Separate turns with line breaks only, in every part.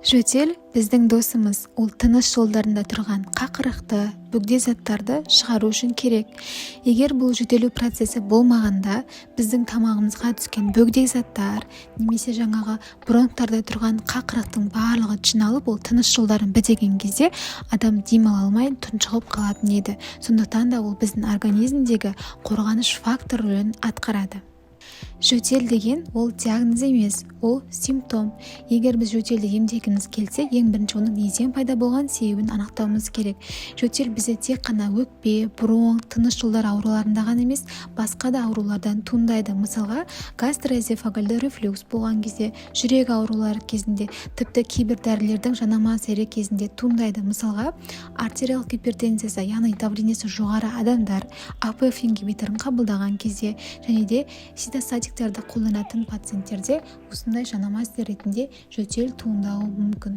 Жөтел біздің досымыз, ол тыныс жолдарында тұрған қақырықты, бөгде заттарды шығару үшін керек. Егер бұл жөтелу процесі болмағанда, біздің тамағымызға түскен бөгде заттар, немесе жаңағы бронхтарда тұрған қақырықтың барлығы жиналып, ол тыныс жолдарын бітеген кезде адам демала алмай тұншығып қалатын еді. Сондықтан да ол біздің организмдегі қорғаныш фактор рөлін атқарады. Жөтел деген ол диагноз емес, ол симптом. Егер біз жөтелді емдегіміз келсе, ең бірінші оның неден пайда болған себебін анықтауымыз керек. Жөтел бізде тек қана өкпе, бронх, тыныс жолдары ауруларында ғана емес, басқа да аурулардан туындайды. Мысалға, гастроэзофагальды рефлюкс болған кезде, жүрек аурулары кезінде, тіпті кейбір дәрілердің жанама әсері кезінде туындайды. Мысалға, артериялық гипертензиясы, яғни давлениесі жоғары адамдар АПФ ингибиторын қабылдаған кезде, және де ситостатиктерді қолданатын пациенттерде осындай жанама әсер ретінде жөтел туындауы мүмкін.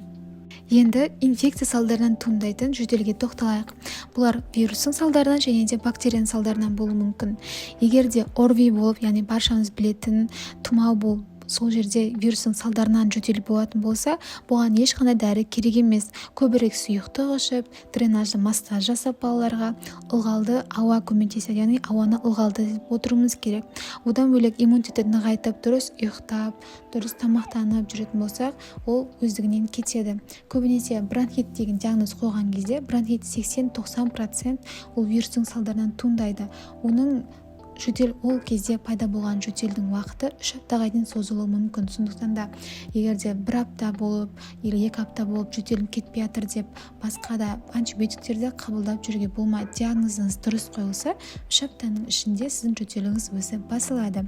Енді инфекция салдарынан туындайтын жөтелге тоқталайық. Бұлар вирустың салдарынан және де бактерияның салдарынан болуы мүмкін. Егер де ОРВИ болып, яғни баршамыз білетін тұмау болып, сол жерде вирустың салдарынан жөтел болатын болса, бұған ешқандай дәрі керек емес. Көбірек сұйықтық ішіп, дренажды массаж жасап балаларға ылғалды ауа көмектеседі, яғни ауаны ылғалды отыруымыз керек. Одан бөлек иммунитетті нығайтып, дұрыс ұйықтап, дұрыс тамақтанып жүретін болсақ, ол өздігінен кетеді. Көбінесе бронхит деген диагноз қойған кезде, бронхит 80-90% ол вирустың салдарынан туындайды. Оның жөтел ол кезде пайда болған жөтелдің уақыты 3 аптаға дейін созылуы мүмкін. Сондықтан да егерде 1 апта болып, или 2 апта болып жөтелім кетпей жатыр деп, басқа да антибиотиктерді қабылдап жүруге болмайды. Диагнозыңыз дұрыс қойылса, 3 аптаның ішінде сіздің жөтеліңіз өзі басылады.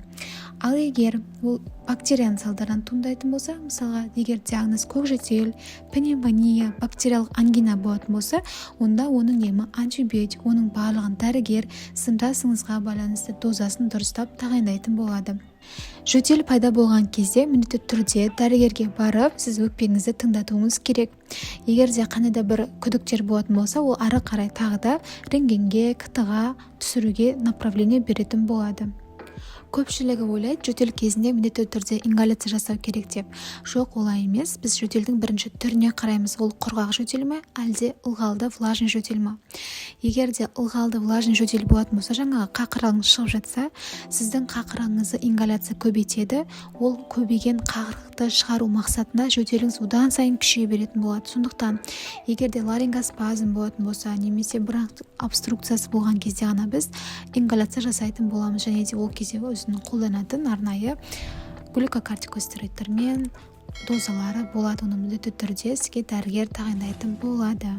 Ал егер ол бактерияның салдарынан туындайтын болса, мысалға, егер диагноз көкжөтел, пневмония, бактериялық ангина болатын болса, онда оның емі антибиотик, оның барлығын дәрігер сіздің жасыңызға байланысты дозасын дұрыстап тағайындайтын болады. Жөтел пайда болған кезде міндетті түрде дәрігерге барып, сіз өкпеңізді тыңдатуыңыз керек. Егер де қандай да бір күдіктер болатын болса, ол ары қарай тағы да рентгенге, КТ-ға түсіруге направление беретін болады. Көпшілігі ойлайды, жөтел кезінде міндетті түрде ингаляция жасау керек деп. Жоқ, олай емес. Біз жөтелдің бірінші түріне қараймыз. Ол құрғақ жөтел ме, әлде ылғалды влажный жөтел ме? Егер де ылғалды влажный жөтел болатын болса, жаңағы қақырығыңыз шығып жатса, сіздің қақырығыңызды ингаляция көбейтеді. Ол көбейген қақырықты шығару мақсатында жөтеліңіз одан сайын күшейе беретін болады. Сондықтан, егер де ларингоспазм болатын болса, немесе бронх обструкциясы болған кезде ғана біз ингаляция жасайтын боламыз, және де ол кезде өзінің қолданатын арнайы глюкокортикостероидтер мен дозалары болады. Оны міндетті түрде сізге дәрігер тағайындайтын болады.